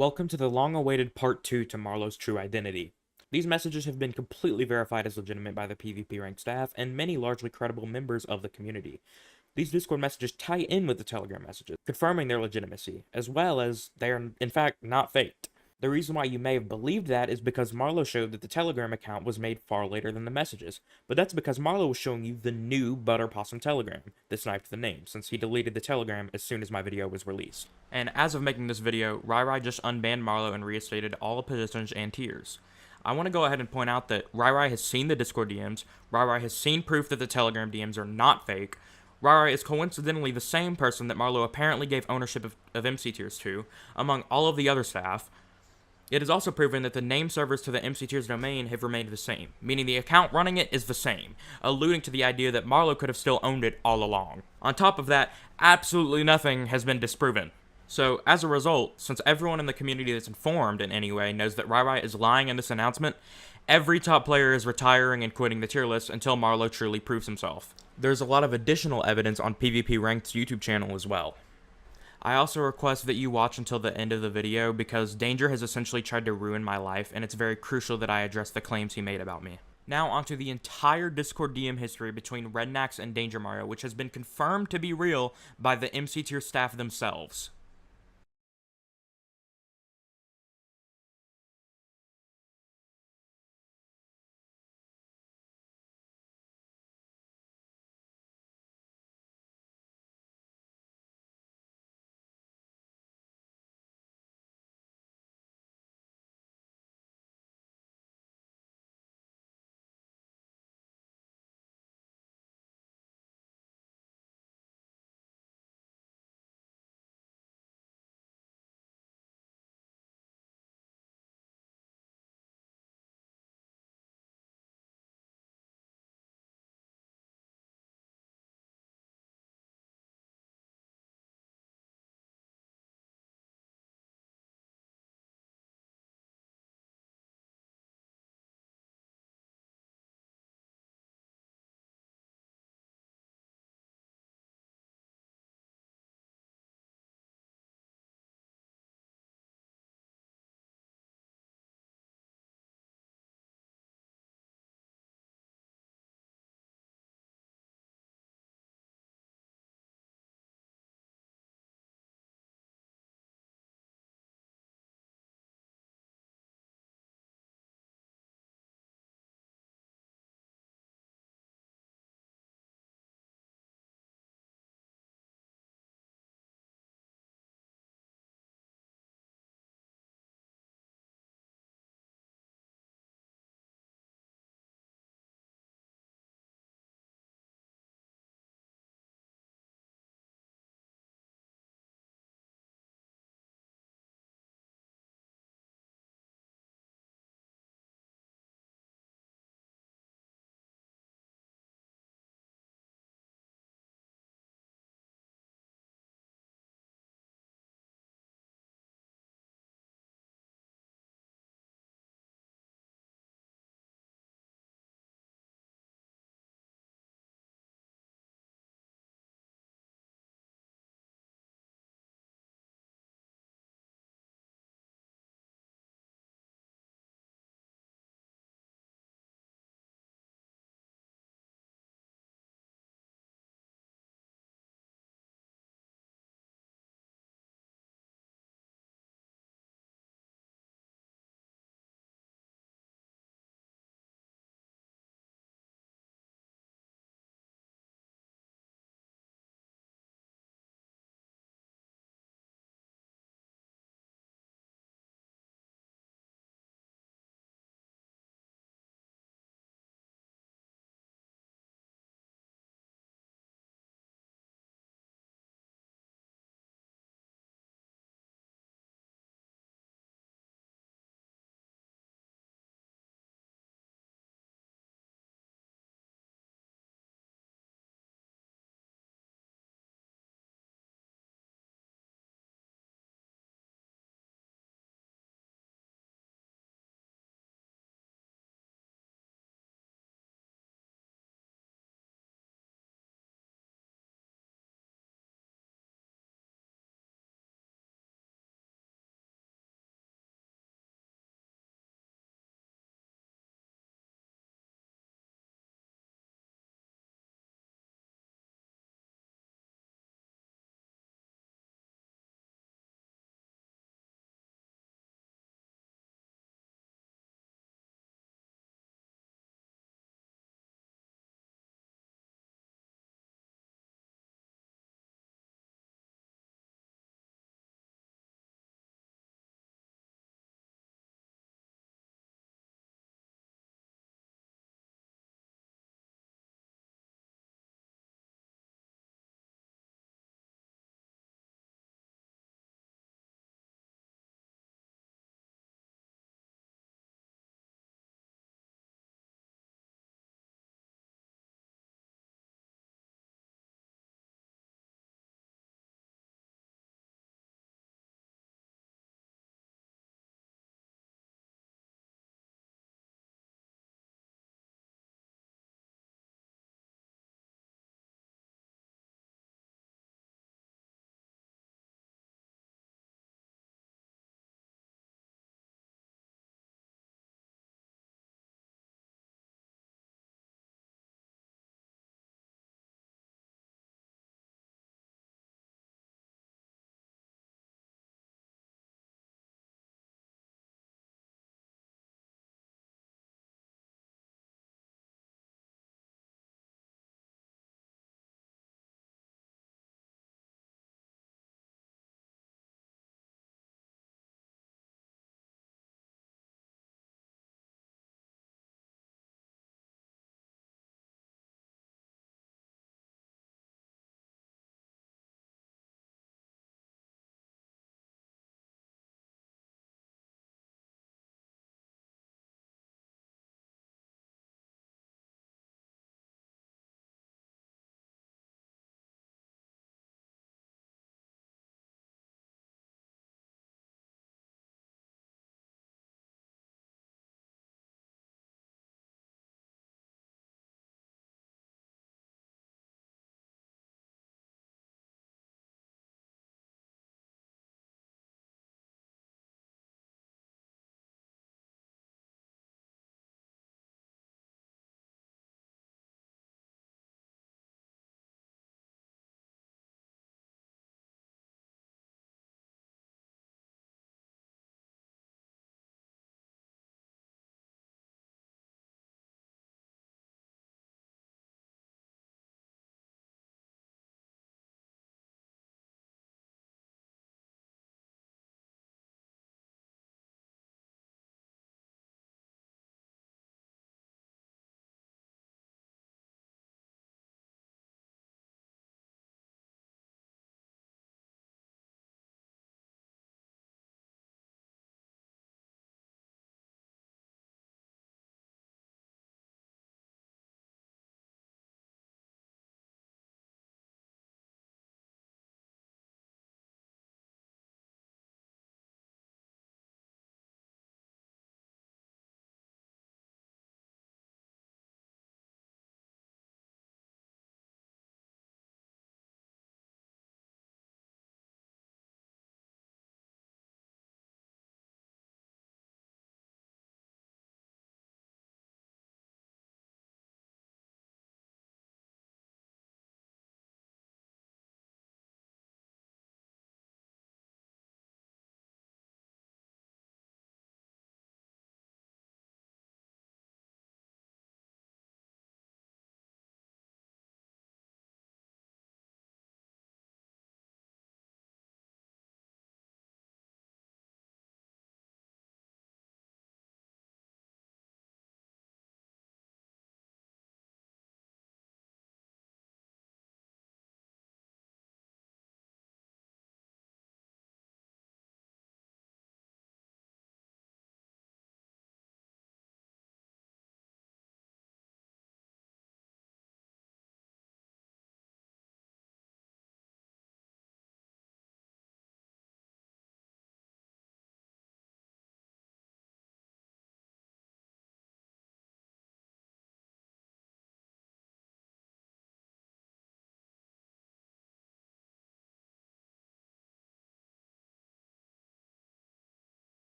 Welcome to the long-awaited Part 2 to Marlowe's true identity. These messages have been completely verified as legitimate by the PvP rank staff and many largely credible members of the community. These Discord messages tie in with the Telegram messages, confirming their legitimacy, as well as they are in fact not faked. The reason why you may have believed that is because Marlowe showed that the Telegram account was made far later than the messages, but that's because Marlowe was showing you the new Butter Possum Telegram that sniped the name, since he deleted the Telegram as soon as my video was released. And as of making this video, RaiRai just unbanned Marlowe and reinstated all positions and tiers. I want to go ahead and point out that RaiRai has seen the Discord DMs, RaiRai has seen proof that the Telegram DMs are not fake, RaiRai is coincidentally the same person that Marlowe apparently gave ownership of MC tiers to, among all of the other staff. It is also proven that the name servers to the MC Tiers domain have remained the same, meaning the account running it is the same, alluding to the idea that Marlowe could have still owned it all along. On top of that, absolutely nothing has been disproven. So, as a result, since everyone in the community that's informed in any way knows that RaiRai is lying in this announcement, every top player is retiring and quitting the tier list until Marlowe truly proves himself. There's a lot of additional evidence on PvP Ranked's YouTube channel as well. I also request that you watch until the end of the video because Danger has essentially tried to ruin my life, and it's very crucial that I address the claims he made about me. Now onto the entire Discord DM history between Rednax and Danger Mario, which has been confirmed to be real by the MC Tier staff themselves.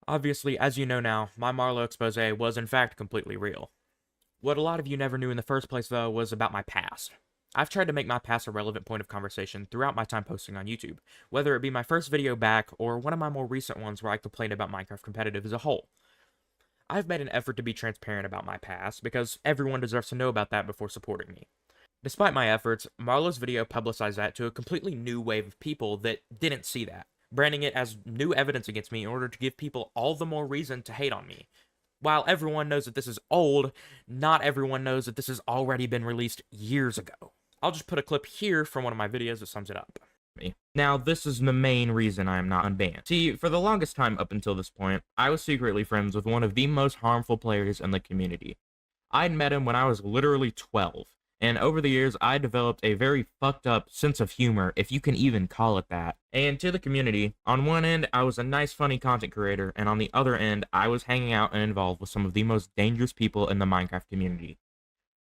Obviously, as you know now, my Marlowe expose was in fact completely real. What a lot of you never knew in the first place, though, was about my past. I've tried to make my past a relevant point of conversation throughout my time posting on YouTube, whether it be my first video back or one of my more recent ones where I complained about Minecraft competitive as a whole. I've made an effort to be transparent about my past because everyone deserves to know about that before supporting me. Despite my efforts, Marlowe's video publicized that to a completely new wave of people that didn't see that, branding it as new evidence against me in order to give people all the more reason to hate on me. While everyone knows that this is old, not everyone knows that this has already been released years ago. I'll just put a clip here from one of my videos that sums it up. Now, this is the main reason I am not unbanned. See, for the longest time up until this point, I was secretly friends with one of the most harmful players in the community. I'd met him when I was literally 12, and over the years, I developed a very fucked up sense of humor, if you can even call it that. And to the community, on one end, I was a nice, funny content creator, and on the other end, I was hanging out and involved with some of the most dangerous people in the Minecraft community.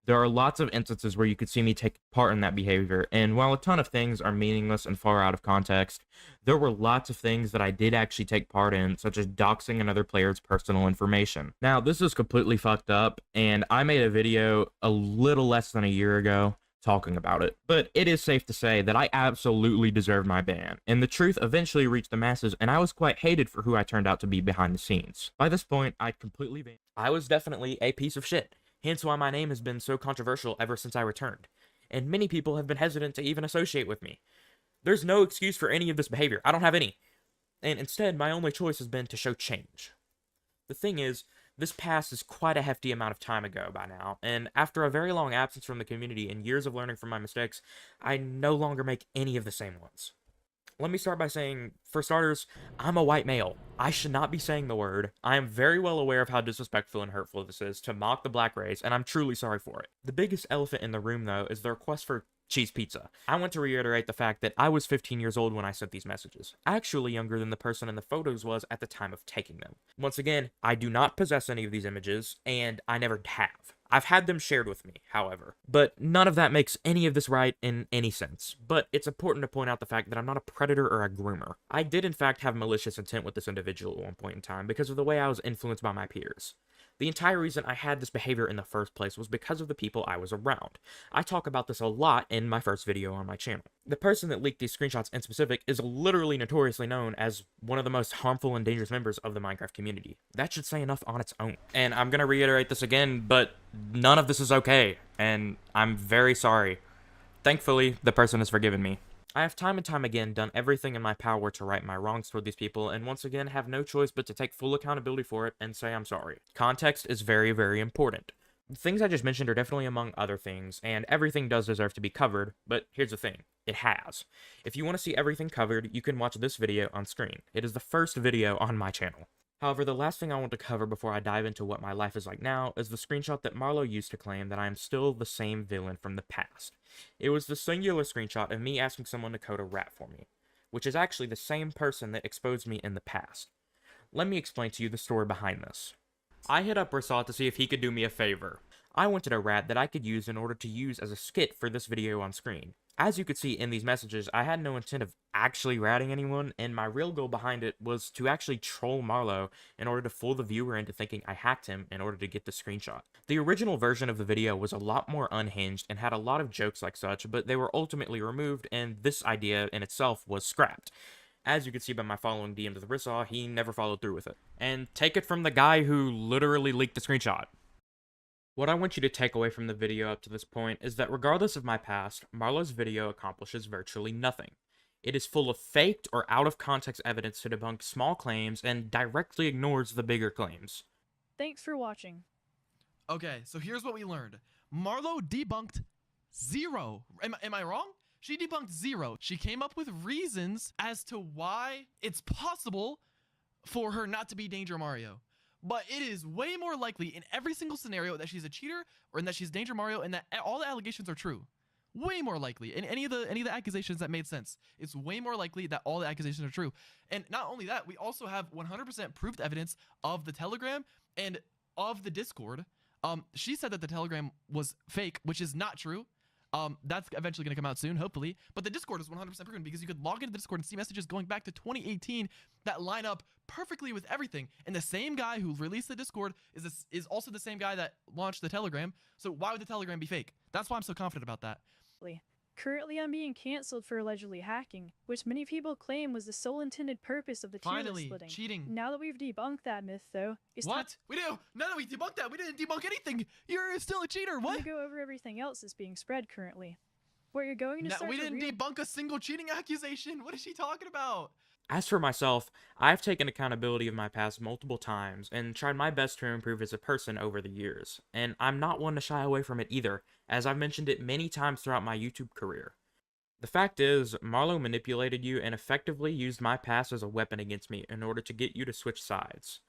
There are lots of instances where you could see me take part in that behavior, and while a ton of things are meaningless and far out of context, there were lots of things that I did actually take part in, such as doxing another player's personal information. Now, this is completely fucked up, and I made a video a little less than a year ago talking about it. But it is safe to say that I absolutely deserved my ban, and the truth eventually reached the masses, and I was quite hated for who I turned out to be behind the scenes. By this point, I'd completely banned. I was definitely a piece of shit. Hence why my name has been so controversial ever since I returned, and many people have been hesitant to even associate with me. There's no excuse for any of this behavior. I don't have any. And instead, my only choice has been to show change. The thing is, this past is quite a hefty amount of time ago by now, and after a very long absence from the community and years of learning from my mistakes, I no longer make any of the same ones. Let me start by saying, for starters, I'm a white male. I should not be saying the word. I am very well aware of how disrespectful and hurtful this is to mock the black race, and I'm truly sorry for it. The biggest elephant in the room, though, is the request for cheese pizza. I want to reiterate the fact that I was 15 years old when I sent these messages, actually younger than the person in the photos was at the time of taking them. Once again, I do not possess any of these images, and I never have. I've had them shared with me, however, but none of that makes any of this right in any sense. But it's important to point out the fact that I'm not a predator or a groomer. I did in fact have malicious intent with this individual at one point in time because of the way I was influenced by my peers. The entire reason I had this behavior in the first place was because of the people I was around. I talk about this a lot in my first video on my channel. The person that leaked these screenshots in specific is literally notoriously known as one of the most harmful and dangerous members of the Minecraft community. That should say enough on its own. And I'm gonna reiterate this again, but none of this is okay, and I'm very sorry. Thankfully, the person has forgiven me. I have time and time again done everything in my power to right my wrongs toward these people, and once again have no choice but to take full accountability for it and say I'm sorry. Context is very, very important. The things I just mentioned are definitely among other things, and everything does deserve to be covered, but here's the thing. It has. If you want to see everything covered, you can watch this video on screen. It is the first video on my channel. However, the last thing I want to cover before I dive into what my life is like now is the screenshot that Marlowe used to claim that I am still the same villain from the past. It was the singular screenshot of me asking someone to code a rat for me, which is actually the same person that exposed me in the past. Let me explain to you the story behind this. I hit up Rasad to see if he could do me a favor. I wanted a rat that I could use in order to use as a skit for this video on screen. As you could see in these messages, I had no intent of actually ratting anyone, and my real goal behind it was to actually troll Marlowe in order to fool the viewer into thinking I hacked him in order to get the screenshot. The original version of the video was a lot more unhinged and had a lot of jokes like such, but they were ultimately removed, and this idea in itself was scrapped. As you can see by my following DM to the Rissaw, he never followed through with it. And take it from the guy who literally leaked the screenshot. What I want you to take away from the video up to this point is that regardless of my past, Marlowe's video accomplishes virtually nothing. It is full of faked or out of context evidence to debunk small claims and directly ignores the bigger claims. Thanks for watching. Okay, so here's what we learned. Marlowe debunked 0. Am I wrong? She debunked 0. She came up with reasons as to why it's possible for her not to be Danger Mario. But it is way more likely in every single scenario that she's a cheater or that she's Danger Mario and that all the allegations are true. Way more likely in any of the accusations that made sense. It's way more likely that all the accusations are true. And not only that, we also have 100% proved evidence of the Telegram and of the Discord. She said that the Telegram was fake, which is not true. That's eventually going to come out soon, hopefully. But the Discord is 100% proven because you could log into the Discord and see messages going back to 2018 that line up perfectly with everything. And the same guy who released the Discord is also the same guy that launched the Telegram. So why would the Telegram be fake? That's why I'm so confident about that. Currently, I'm being cancelled for allegedly hacking, which many people claim was the sole intended purpose of the tier list Finally, splitting. cheating. Now that we've debunked that myth, though, it's What? We do? No, we debunked that. We didn't debunk anything. You're still a cheater. time What? to go over everything else that's being spread currently. Where you're going to No, start we to didn't debunk a single cheating accusation. What is she talking about? As for myself, I've taken accountability of my past multiple times and tried my best to improve as a person over the years, and I'm not one to shy away from it either, as I've mentioned it many times throughout my YouTube career. The fact is, Marlo manipulated you and effectively used my past as a weapon against me in order to get you to switch sides.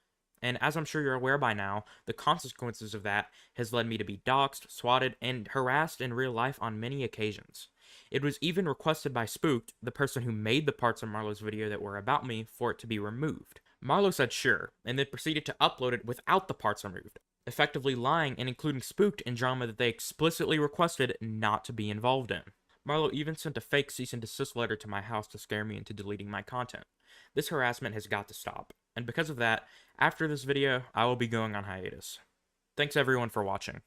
And as I'm sure you're aware by now, the consequences of that has led me to be doxxed, swatted, and harassed in real life on many occasions. It was even requested by Spooked, the person who made the parts of Marlo's video that were about me, for it to be removed. Marlo said sure, and then proceeded to upload it without the parts removed, effectively lying and including Spooked in drama that they explicitly requested not to be involved in. Marlo even sent a fake cease and desist letter to my house to scare me into deleting my content. This harassment has got to stop, and because of that, after this video, I will be going on hiatus. Thanks everyone for watching.